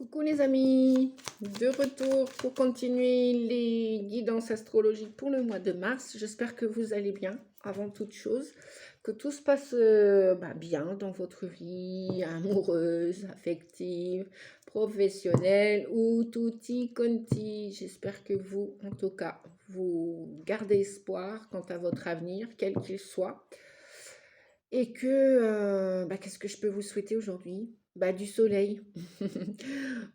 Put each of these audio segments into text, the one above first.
Coucou les amis, de retour pour continuer les guidances astrologiques pour le mois de mars. J'espère que vous allez bien avant toute chose, que tout se passe bien dans votre vie amoureuse, affective, professionnelle ou tutti quanti. J'espère que vous, en tout cas, vous gardez espoir quant à votre avenir, quel qu'il soit. Et que, qu'est-ce que je peux vous souhaiter aujourd'hui? Du soleil.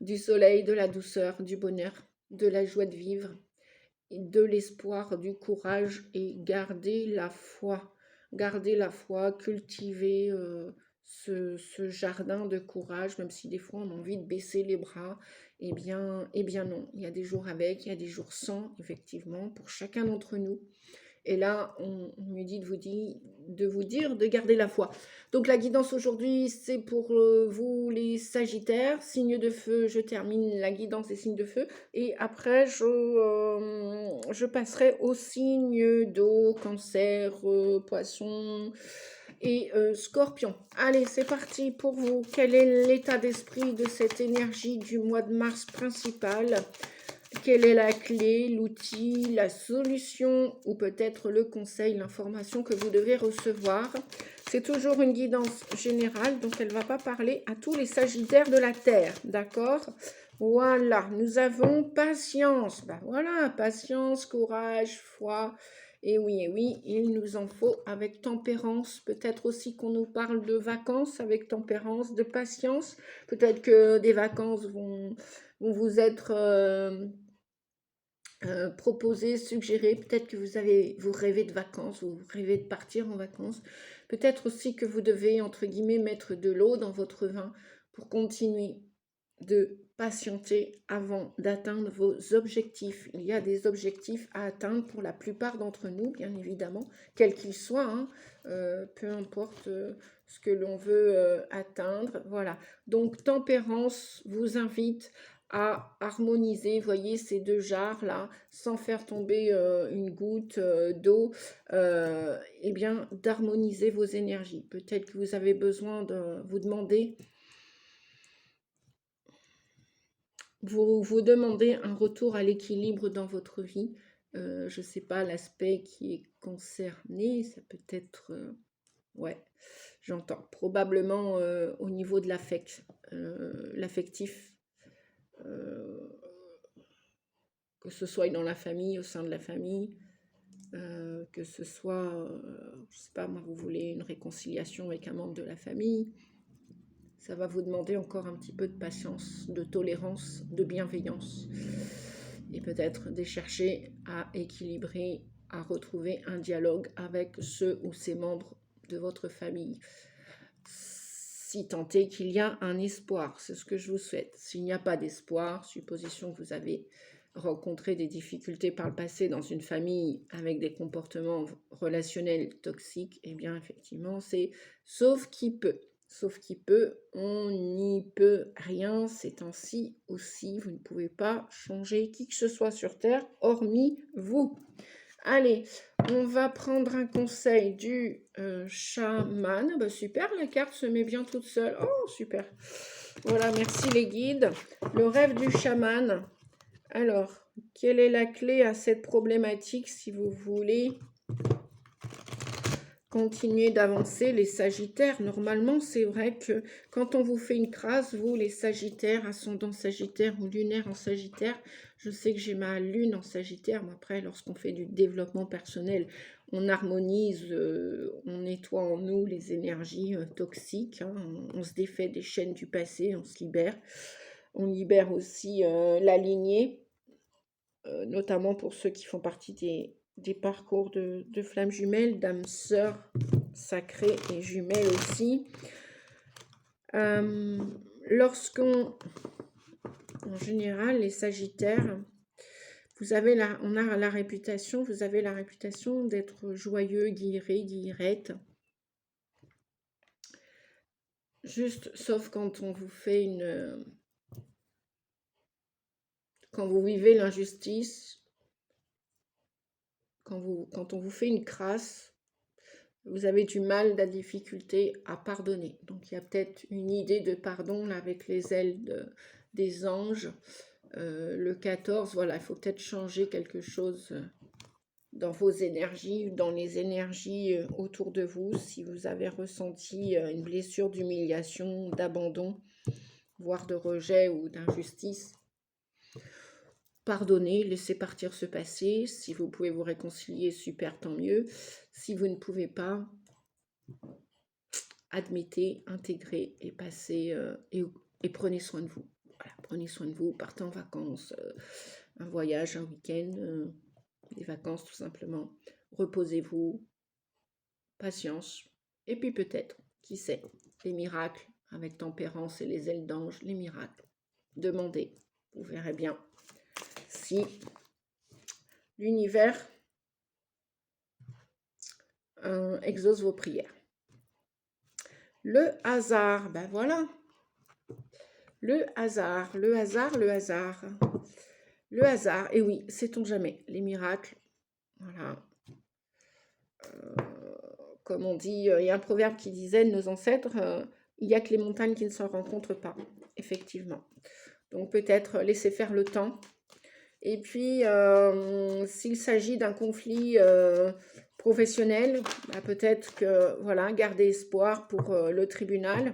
Du soleil, de la douceur, du bonheur, de la joie de vivre, et de l'espoir, du courage et garder la foi. Garder la foi, cultiver ce jardin de courage, même si des fois on a envie de baisser les bras. Eh bien non, il y a des jours avec, il y a des jours sans, effectivement, pour chacun d'entre nous. Et là, on me dit de vous dire de garder la foi. Donc la guidance aujourd'hui, c'est pour vous les Sagittaires. Signe de feu, je termine la guidance des signes de feu. Et après, je passerai aux signes d'eau, cancer, poisson et scorpion. Allez, c'est parti pour vous. Quel est l'état d'esprit de cette énergie du mois de mars principal ? Quelle est la clé, l'outil, la solution ou peut-être le conseil, l'information que vous devez recevoir? C'est toujours une guidance générale, donc elle ne va pas parler à tous les Sagittaires de la Terre, d'accord? Voilà, nous avons patience. Voilà, patience, courage, foi. Et oui, il nous en faut avec tempérance. Peut-être aussi qu'on nous parle de vacances avec tempérance, de patience. Peut-être que des vacances vont vous être proposées, suggérées. Peut-être que vous rêvez de vacances, vous rêvez de partir en vacances. Peut-être aussi que vous devez, entre guillemets, mettre de l'eau dans votre vin pour continuer de patienter avant d'atteindre vos objectifs. Il y a des objectifs à atteindre pour la plupart d'entre nous, bien évidemment, quels qu'ils soient, hein, peu importe ce que l'on veut atteindre. Voilà. Donc, tempérance vous invite à harmoniser, voyez ces deux jarres là, sans faire tomber une goutte d'eau, et bien d'harmoniser vos énergies. Peut-être que vous avez besoin de vous demander, vous demandez un retour à l'équilibre dans votre vie. Je ne sais pas l'aspect qui est concerné, ça peut être, ouais, j'entends, probablement au niveau de l'affectif, que ce soit dans la famille, au sein de la famille, que ce soit, je ne sais pas, moi, vous voulez une réconciliation avec un membre de la famille. Ça va vous demander encore un petit peu de patience, de tolérance, de bienveillance. Et peut-être de chercher à équilibrer, à retrouver un dialogue avec ceux ou ces membres de votre famille. Si tant est qu'il y a un espoir, c'est ce que je vous souhaite. S'il n'y a pas d'espoir, supposition que vous avez rencontré des difficultés par le passé dans une famille avec des comportements relationnels toxiques, eh bien effectivement c'est sauf qui peut. Sauf qui peut, on n'y peut rien, c'est ainsi aussi, vous ne pouvez pas changer qui que ce soit sur Terre, hormis vous. Allez, on va prendre un conseil du chaman. Super, la carte se met bien toute seule. Oh, super. Voilà, merci les guides. Le rêve du chaman. Alors, quelle est la clé à cette problématique si vous voulez continuer d'avancer, les Sagittaires? Normalement, c'est vrai que quand on vous fait une crasse, vous, les Sagittaires, ascendant Sagittaire ou lunaire en Sagittaire, je sais que j'ai ma lune en Sagittaire, mais après, lorsqu'on fait du développement personnel, on harmonise, on nettoie en nous les énergies toxiques, hein, on se défait des chaînes du passé, on se libère. On libère aussi la lignée, notamment pour ceux qui font partie des parcours de flammes jumelles, d'âmes sœurs sacrées et jumelles aussi. Lorsqu'on, en général, les Sagittaires, vous avez vous avez la réputation d'être joyeux, guilleré, guillerette. Juste, sauf quand on vous fait quand vous vivez l'injustice, quand on vous fait une crasse, vous avez du mal, de la difficulté à pardonner. Donc il y a peut-être une idée de pardon là, avec les ailes des anges. Le 14, voilà, il faut peut-être changer quelque chose dans vos énergies, dans les énergies autour de vous, si vous avez ressenti une blessure d'humiliation, d'abandon, voire de rejet ou d'injustice. Pardonnez, laissez partir ce passé. Si vous pouvez vous réconcilier, super, tant mieux. Si vous ne pouvez pas, admettez, intégrez et passez et prenez soin de vous. Voilà, prenez soin de vous, partez en vacances, un voyage, un week-end, des vacances tout simplement. Reposez-vous, patience, et puis peut-être, qui sait, les miracles avec tempérance et les ailes d'ange, les miracles. Demandez, vous verrez bien si l'univers exauce vos prières. Le hasard, ben voilà. Le hasard, le hasard, le hasard. Le hasard, et oui, sait-on jamais, les miracles, voilà. Comme on dit, il y a un proverbe qui disait, nos ancêtres, il n'y a que les montagnes qui ne se rencontrent pas, effectivement. Donc peut-être laisser faire le temps. Et puis, s'il s'agit d'un conflit professionnel, bah, peut-être que, voilà, garder espoir pour le tribunal.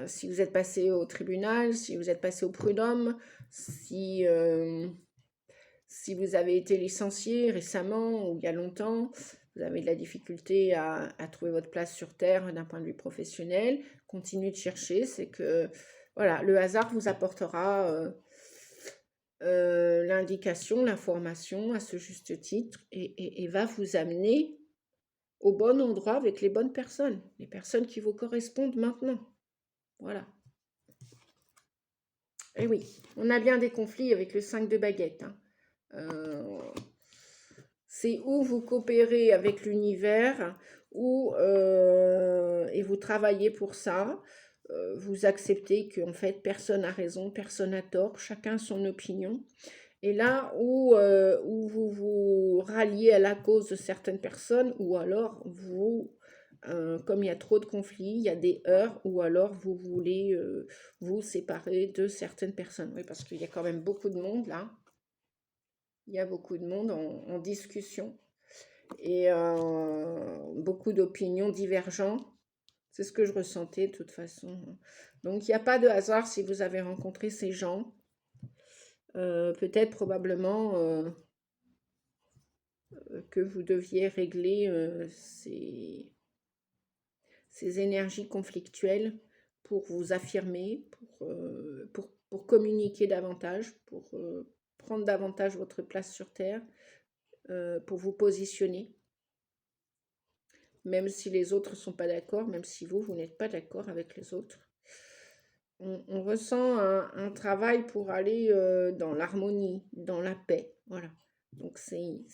Si vous êtes passé au tribunal, si vous êtes passé au prud'homme, si vous avez été licencié récemment ou il y a longtemps, vous avez de la difficulté à trouver votre place sur Terre d'un point de vue professionnel, continuez de chercher, c'est que voilà, le hasard vous apportera l'indication, l'information à ce juste titre et va vous amener au bon endroit avec les bonnes personnes, les personnes qui vous correspondent maintenant. Voilà. Et oui, on a bien des conflits avec le 5 de baguette. C'est où vous coopérez avec l'univers, et vous travaillez pour ça. Vous acceptez qu'en fait, personne n'a raison, personne n'a tort, chacun son opinion. Et là où vous vous ralliez à la cause de certaines personnes, ou alors vous, comme il y a trop de conflits, il y a des heurts, ou alors vous voulez vous séparer de certaines personnes. Oui, parce qu'il y a quand même beaucoup de monde là. Il y a beaucoup de monde en discussion et beaucoup d'opinions divergentes. C'est ce que je ressentais de toute façon. Donc il n'y a pas de hasard si vous avez rencontré ces gens. Peut-être probablement que vous deviez régler ces énergies conflictuelles pour vous affirmer, pour communiquer davantage, pour prendre davantage votre place sur Terre, pour vous positionner. Même si les autres ne sont pas d'accord, même si vous n'êtes pas d'accord avec les autres. On ressent un travail pour aller dans l'harmonie, dans la paix. Voilà. Donc c'est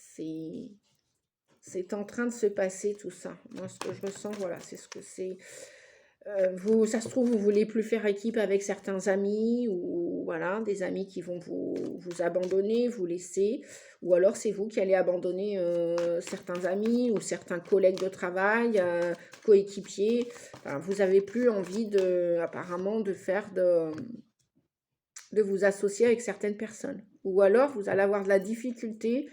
en train de se passer tout ça. Moi, ce que je ressens, voilà, c'est ce que c'est. Vous, ça se trouve, vous voulez plus faire équipe avec certains amis ou voilà, des amis qui vont vous abandonner, vous laisser, ou alors c'est vous qui allez abandonner certains amis ou certains collègues de travail, coéquipiers. Enfin, vous n'avez plus envie apparemment de vous associer avec certaines personnes. Ou alors vous allez avoir de la difficulté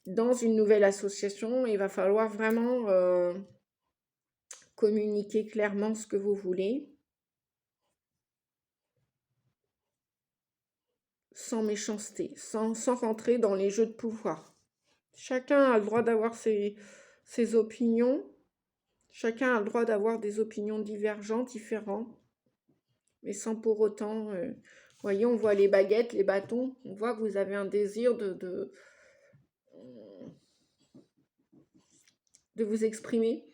dans une nouvelle association. Il va falloir vraiment communiquer clairement ce que vous voulez, sans méchanceté, sans rentrer dans les jeux de pouvoir. Chacun a le droit d'avoir ses opinions, chacun a le droit d'avoir des opinions divergentes, différentes, mais sans pour autant... voyez, on voit les baguettes, les bâtons, on voit que vous avez un désir de vous exprimer,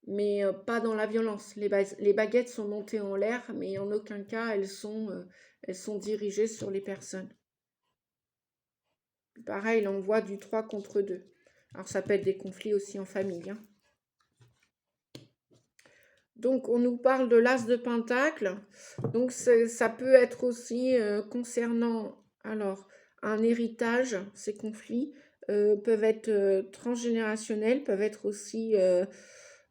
mais pas dans la violence. Les baguettes sont montées en l'air, mais en aucun cas elles sont dirigées sur les personnes. Pareil, là on voit du 3 contre 2. Alors ça peut être des conflits aussi en famille. Hein. Donc on nous parle de l'as de pentacle. Donc ça peut être aussi concernant alors un héritage, ces conflits peuvent être transgénérationnels, peuvent être aussi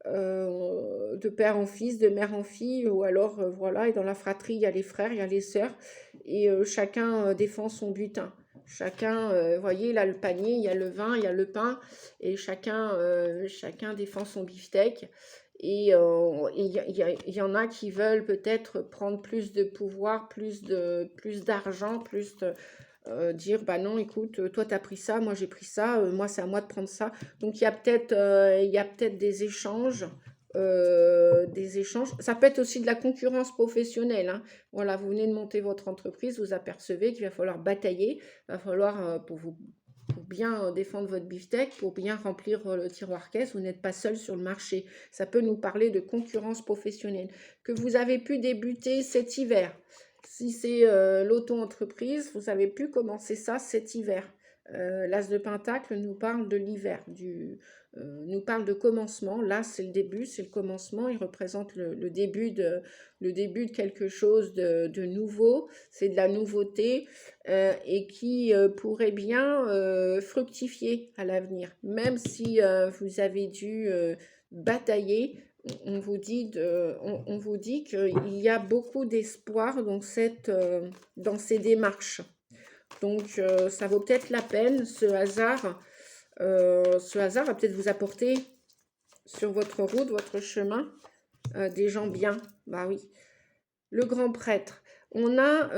de père en fils, de mère en fille, ou alors, voilà, et dans la fratrie, il y a les frères, il y a les sœurs, et chacun défend son butin. Chacun, voyez, là, le panier, il y a le vin, il y a le pain, et chacun défend son beefsteak. Et il y en a qui veulent peut-être prendre plus de pouvoir, plus d'argent, dire, bah non, écoute, toi, tu as pris ça, moi, j'ai pris ça, moi, c'est à moi de prendre ça. Donc, il y a peut-être des échanges. Ça peut être aussi de la concurrence professionnelle, hein. Voilà, vous venez de monter votre entreprise, vous apercevez qu'il va falloir batailler, il va falloir, pour bien défendre votre beefsteak, pour bien remplir le tiroir caisse, vous n'êtes pas seul sur le marché. Ça peut nous parler de concurrence professionnelle que vous avez pu débuter cet hiver. Si c'est l'auto-entreprise, vous avez pu commencer ça cet hiver. L'As de Pentacle nous parle de l'hiver, nous parle de commencement. Là, c'est le début, c'est le commencement. Il représente le début de quelque chose de nouveau. C'est de la nouveauté et qui pourrait bien fructifier à l'avenir. Même si vous avez dû batailler, on vous dit qu'il y a beaucoup d'espoir dans ces démarches. Donc, ça vaut peut-être la peine, ce hasard va peut-être vous apporter sur votre route, votre chemin, des gens bien. Bah oui. Le grand prêtre. On a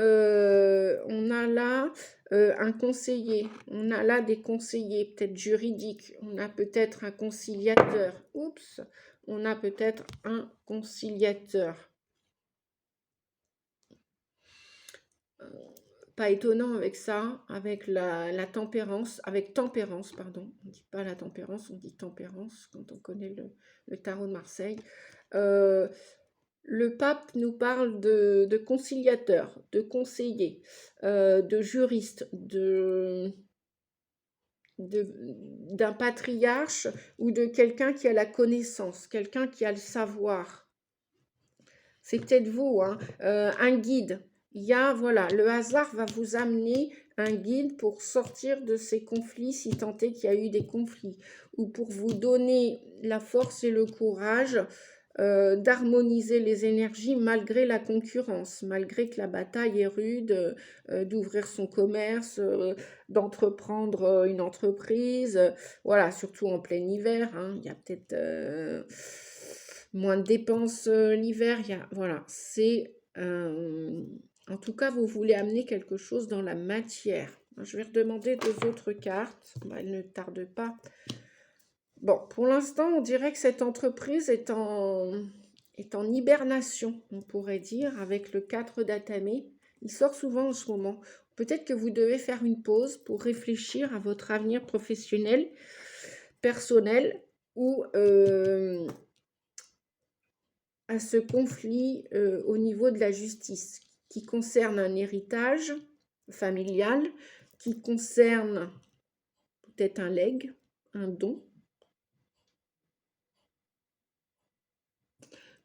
là un conseiller. On a là des conseillers, peut-être juridiques. On a peut-être un conciliateur. Oups. On a peut-être un conciliateur. Pas étonnant avec ça, avec la tempérance, avec tempérance, pardon. On ne dit pas la tempérance, on dit tempérance quand on connaît le tarot de Marseille. Le pape nous parle de conciliateur, de conseiller, de juriste, d'un patriarche ou de quelqu'un qui a la connaissance, quelqu'un qui a le savoir. C'est peut-être vous, hein, un guide. Voilà, le hasard va vous amener un guide pour sortir de ces conflits, si tant est qu'il y a eu des conflits, ou pour vous donner la force et le courage d'harmoniser les énergies malgré la concurrence, malgré que la bataille est rude, d'ouvrir son commerce, d'entreprendre une entreprise, voilà, surtout en plein hiver, hein, il y a peut-être moins de dépenses l'hiver, voilà, c'est en tout cas, vous voulez amener quelque chose dans la matière. Je vais redemander 2 autres cartes. Elle ne tarde pas. Bon, pour l'instant, on dirait que cette entreprise est en hibernation, on pourrait dire, avec le 4 d'Atamé. Il sort souvent en ce moment. Peut-être que vous devez faire une pause pour réfléchir à votre avenir professionnel, personnel, ou à ce conflit au niveau de la justice, qui concerne un héritage familial, qui concerne peut-être un legs, un don.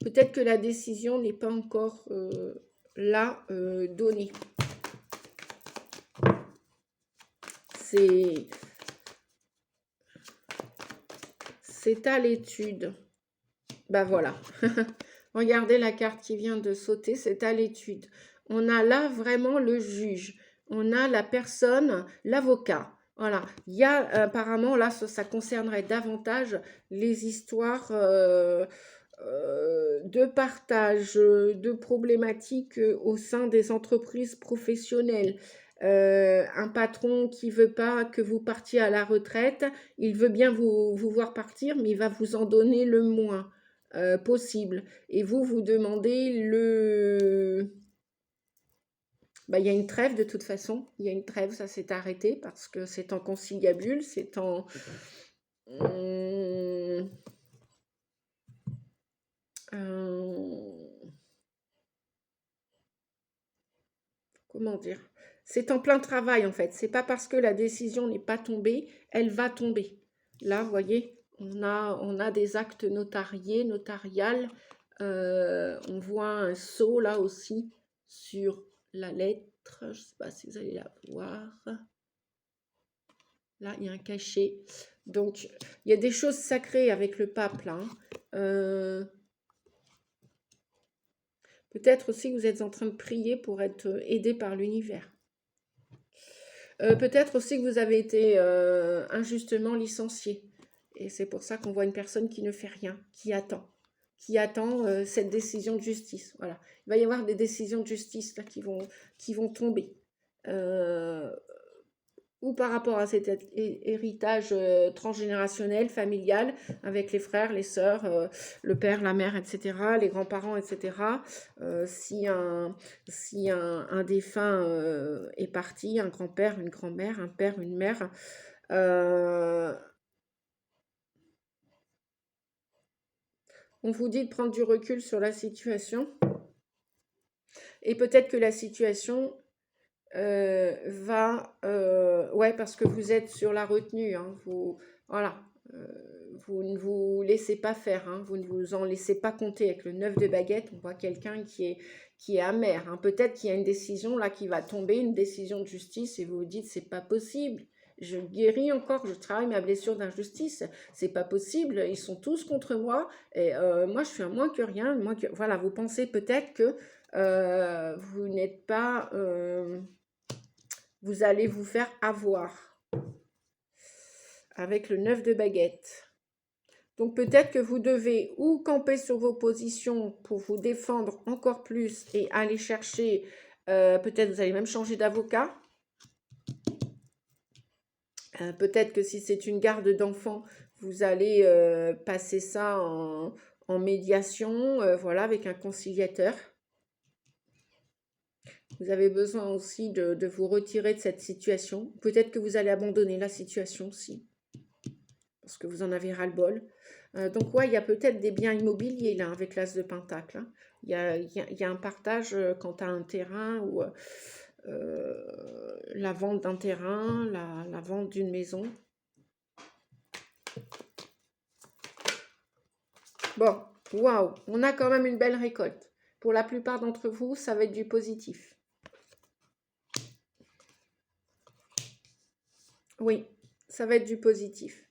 Peut-être que la décision n'est pas encore là donnée. C'est à l'étude. Ben voilà. Regardez la carte qui vient de sauter, c'est à l'étude. On a là vraiment le juge. On a la personne, l'avocat. Voilà. Il y a apparemment, là, ça concernerait davantage les histoires de partage, de problématiques au sein des entreprises professionnelles. Un patron qui veut pas que vous partiez à la retraite, il veut bien vous voir partir, mais il va vous en donner le moins possible. Et vous demandez bah, il y a une trêve de toute façon. Il y a une trêve, ça s'est arrêté parce que c'est en conciliabule, c'est en... comment dire? C'est en plein travail en fait. C'est pas parce que la décision n'est pas tombée, elle va tomber. Là, vous voyez, on a des actes notariales. On voit un sceau là aussi sur la lettre. Je ne sais pas si vous allez la voir. Là, il y a un cachet. Donc, il y a des choses sacrées avec le pape, là. Peut-être aussi que vous êtes en train de prier pour être aidé par l'univers. Peut-être aussi que vous avez été injustement licencié. Et c'est pour ça qu'on voit une personne qui ne fait rien, qui attend cette décision de justice. Voilà. Il va y avoir des décisions de justice là, qui vont tomber. Ou par rapport à cet héritage transgénérationnel, familial, avec les frères, les sœurs, le père, la mère, etc., les grands-parents, etc. Si un défunt est parti, un grand-père, une grand-mère, un père, une mère, on vous dit de prendre du recul sur la situation. Et peut-être que la situation ouais, parce que vous êtes sur la retenue, hein, voilà, vous ne vous laissez pas faire, hein, vous ne vous en laissez pas compter. Avec le 9 de baguette, on voit quelqu'un qui est amer, hein. Peut-être qu'il y a une décision là qui va tomber, une décision de justice, et vous vous dites, c'est pas possible. Je guéris encore, je travaille ma blessure d'injustice, c'est pas possible, ils sont tous contre moi, et moi je suis un moins que rien, voilà, vous pensez peut-être que vous n'êtes pas... vous allez vous faire avoir avec le 9 de baguette. Donc peut-être que vous devez ou camper sur vos positions pour vous défendre encore plus et aller chercher, peut-être vous allez même changer d'avocat. Peut-être que si c'est une garde d'enfants, vous allez passer ça en médiation, voilà, avec un conciliateur. Vous avez besoin aussi de vous retirer de cette situation. Peut-être que vous allez abandonner la situation aussi, parce que vous en avez ras-le-bol. Donc, ouais, il y a peut-être des biens immobiliers, là, avec l'as de Pentacle, hein. Il y a un partage quant à un terrain ou la vente d'un terrain, la vente d'une maison. Bon, waouh, on a quand même une belle récolte. Pour la plupart d'entre vous, ça va être du positif. Oui, ça va être du positif.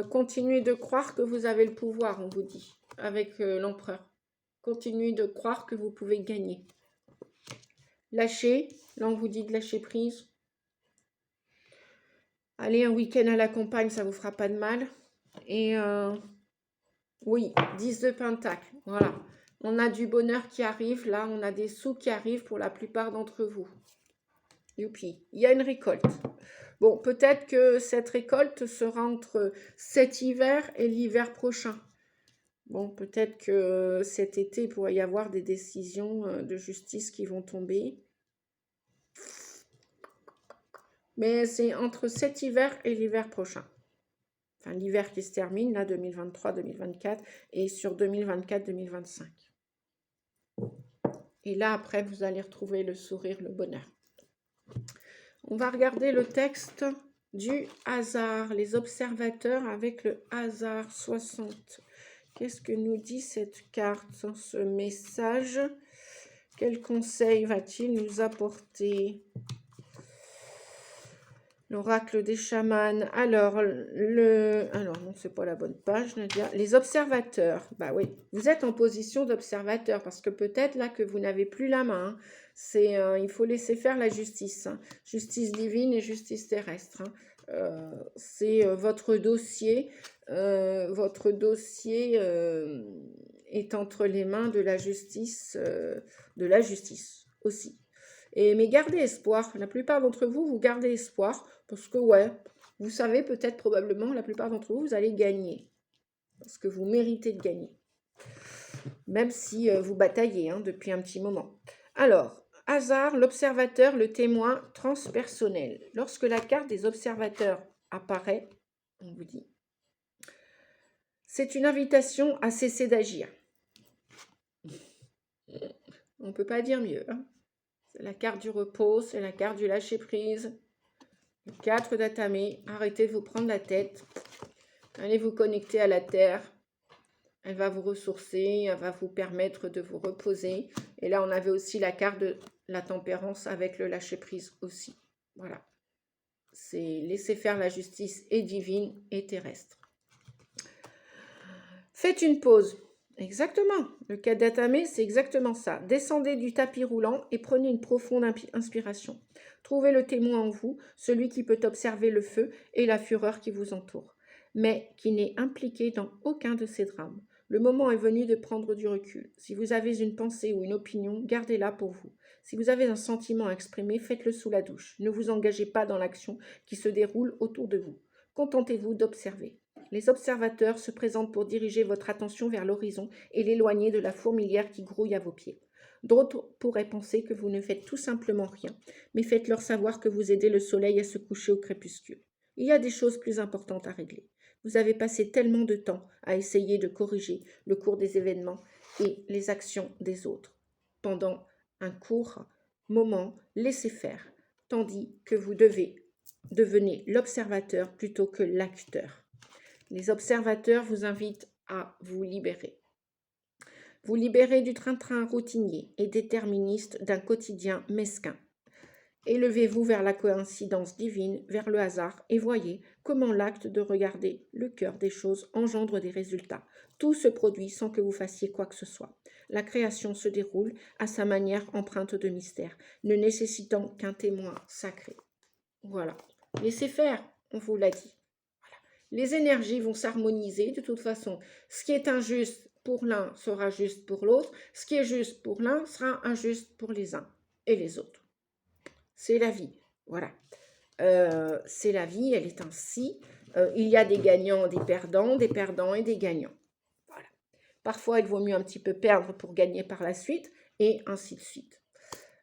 Continuez de croire que vous avez le pouvoir, on vous dit, avec l'empereur. Continuez de croire que vous pouvez gagner. Lâchez, là on vous dit de lâcher prise. Allez un week-end à la campagne, ça vous fera pas de mal. Et oui, 10 de pentacle, voilà. On a du bonheur qui arrive, là on a des sous qui arrivent pour la plupart d'entre vous. Youpi, il y a une récolte. Bon, peut-être que cette récolte sera entre cet hiver et l'hiver prochain. Bon, peut-être que cet été, il pourrait y avoir des décisions de justice qui vont tomber. Mais c'est entre cet hiver et l'hiver prochain. Enfin, l'hiver qui se termine, là, 2023-2024, et sur 2024-2025. Et là, après, vous allez retrouver le sourire, le bonheur. On va regarder le texte du hasard, les observateurs avec le hasard 60. Qu'est-ce que nous dit cette carte, ce message? Quel conseil va-t-il nous apporter? L'oracle des chamans. Alors non, c'est pas la bonne page, Nadia. Les observateurs. Bah oui, vous êtes en position d'observateur parce que peut-être là que vous n'avez plus la main. Il faut laisser faire la justice, hein. Justice divine et justice terrestre, hein. C'est votre dossier. Votre dossier est entre les mains de la justice aussi. Mais gardez espoir. La plupart d'entre vous, vous gardez espoir. Parce que, ouais, vous savez peut-être probablement, la plupart d'entre vous, vous allez gagner. Parce que vous méritez de gagner. Même si vous bataillez depuis un petit moment. Alors, hasard, l'observateur, le témoin transpersonnel. Lorsque la carte des observateurs apparaît, on vous dit, c'est une invitation à cesser d'agir. On ne peut pas dire mieux, hein. C'est la carte du repos, c'est la carte du lâcher-prise. Le 4 d'Atamé, arrêtez de vous prendre la tête. Allez vous connecter à la terre. Elle va vous ressourcer, elle va vous permettre de vous reposer. Et là, on avait aussi la carte de la tempérance avec le lâcher-prise aussi. Voilà. c'est laisser faire, la justice est divine et terrestre. Faites une pause. Exactement. Le katatame, c'est exactement ça. Descendez du tapis roulant et prenez une profonde inspiration. Trouvez le témoin en vous, celui qui peut observer le feu et la fureur qui vous entoure, mais qui n'est impliqué dans aucun de ces drames. Le moment est venu de prendre du recul. Si vous avez une pensée ou une opinion, gardez-la pour vous. Si vous avez un sentiment à exprimer, faites-le sous la douche. Ne vous engagez pas dans l'action qui se déroule autour de vous. Contentez-vous d'observer. Les observateurs se présentent pour diriger votre attention vers l'horizon et l'éloigner de la fourmilière qui grouille à vos pieds. D'autres pourraient penser que vous ne faites tout simplement rien, mais faites-leur savoir que vous aidez le soleil à se coucher au crépuscule. Il y a des choses plus importantes à régler. Vous avez passé tellement de temps à essayer de corriger le cours des événements et les actions des autres. Pendant un court moment, laissez faire, tandis que vous devenez l'observateur plutôt que l'acteur. Les observateurs vous invitent à vous libérer. Vous libérer du train-train routinier et déterministe d'un quotidien mesquin. Élevez-vous vers la coïncidence divine, vers le hasard, et voyez comment l'acte de regarder le cœur des choses engendre des résultats. Tout se produit sans que vous fassiez quoi que ce soit. La création se déroule à sa manière empreinte de mystère, ne nécessitant qu'un témoin sacré. Voilà. Laissez faire, on vous l'a dit. Les énergies vont s'harmoniser de toute façon. Ce qui est injuste pour l'un sera juste pour l'autre. Ce qui est juste pour l'un sera injuste pour les uns et les autres. C'est la vie. Voilà. C'est la vie, elle est ainsi. Il y a des gagnants, des perdants et des gagnants. Voilà. Parfois, il vaut mieux un petit peu perdre pour gagner par la suite et ainsi de suite.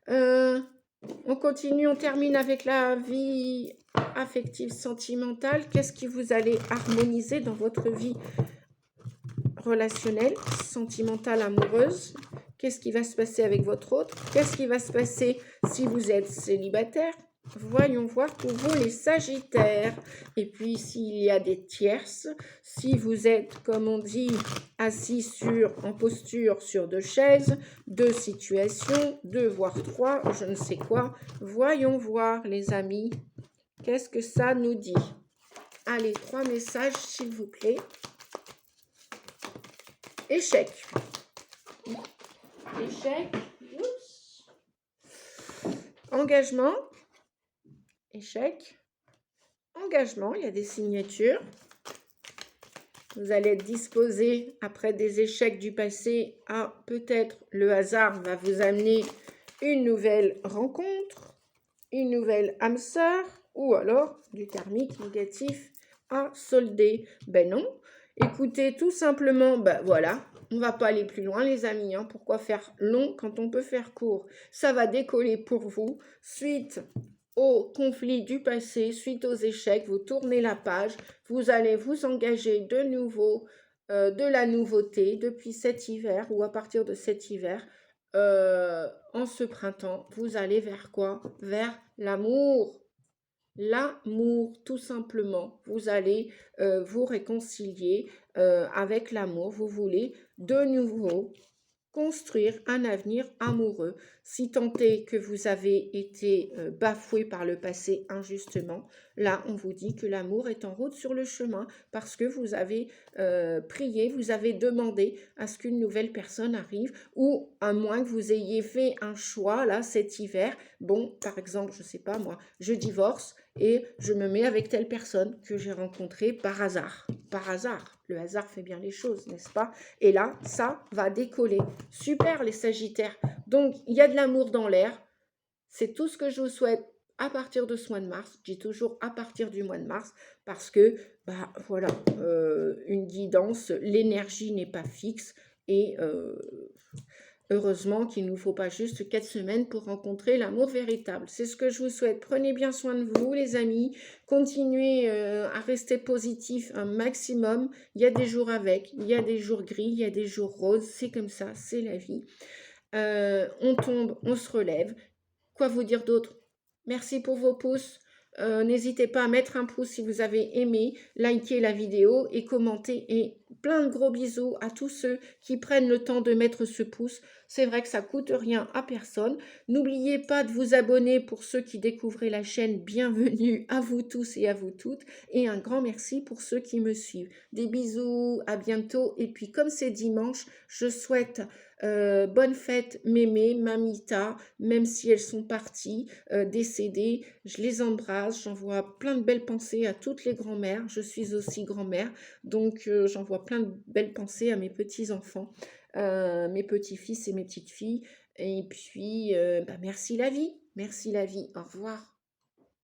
On continue, on termine avec la vie affective sentimentale. Qu'est-ce que vous allez harmoniser dans votre vie relationnelle, sentimentale, amoureuse? Qu'est-ce qui va se passer avec votre autre? Qu'est-ce qui va se passer si vous êtes célibataire? Voyons voir pour vous les Sagittaires. Et puis s'il y a des tierces, si vous êtes, comme on dit, assis en posture sur 2 chaises, 2 situations, 2 voire 3, je ne sais quoi. Voyons voir les amis, qu'est-ce que ça nous dit? Allez, 3 messages s'il vous plaît. Échec. Échec. Oups. Engagement. Échec. Engagement, il y a des signatures. Vous allez être disposé, après des échecs du passé, à peut-être le hasard va vous amener une nouvelle rencontre, une nouvelle âme sœur, ou alors du karmique négatif à solder. Ben non, écoutez, tout simplement, ben voilà, on ne va pas aller plus loin les amis, hein. Pourquoi faire long quand on peut faire court? Ça va décoller pour vous, suite au conflit du passé, suite aux échecs, vous tournez la page, vous allez vous engager de nouveau de la nouveauté depuis cet hiver ou à partir de cet hiver. En ce printemps, vous allez vers quoi? Vers l'amour. L'amour, tout simplement. Vous allez vous réconcilier avec l'amour. Vous voulez de nouveau construire un avenir amoureux. Si tant est que vous avez été bafoué par le passé injustement, là on vous dit que l'amour est en route sur le chemin parce que vous avez prié, vous avez demandé à ce qu'une nouvelle personne arrive, ou à moins que vous ayez fait un choix là cet hiver. Bon, par exemple, je sais pas moi, je divorce et je me mets avec telle personne que j'ai rencontrée par hasard. Par hasard. Le hasard fait bien les choses, n'est-ce pas? Et là, ça va décoller. Super les Sagittaires. Donc, il y a de l'amour dans l'air. C'est tout ce que je vous souhaite à partir de ce mois de mars. Je dis toujours à partir du mois de mars parce que, bah voilà, une guidance, l'énergie n'est pas fixe et heureusement qu'il ne nous faut pas juste 4 semaines pour rencontrer l'amour véritable. C'est ce que je vous souhaite. Prenez bien soin de vous, les amis. Continuez à rester positif un maximum. Il y a des jours avec, il y a des jours gris, il y a des jours roses. C'est comme ça, c'est la vie. On tombe, on se relève. Quoi vous dire d'autre? Merci pour vos pouces. N'hésitez pas à mettre un pouce si vous avez aimé, liker la vidéo et commenter et plein de gros bisous à tous ceux qui prennent le temps de mettre ce pouce. C'est vrai que ça coûte rien à personne. N'oubliez pas de vous abonner pour ceux qui découvrent la chaîne. Bienvenue à vous tous et à vous toutes. Et un grand merci pour ceux qui me suivent. Des bisous, à bientôt. Et puis comme c'est dimanche, je souhaite bonne fête mémé, mamita, même si elles sont parties, décédées. Je les embrasse, j'envoie plein de belles pensées à toutes les grand-mères. Je suis aussi grand-mère, donc j'envoie plein de belles pensées à mes petits-enfants, mes petits-fils et mes petites-filles. Et puis, merci la vie, au revoir.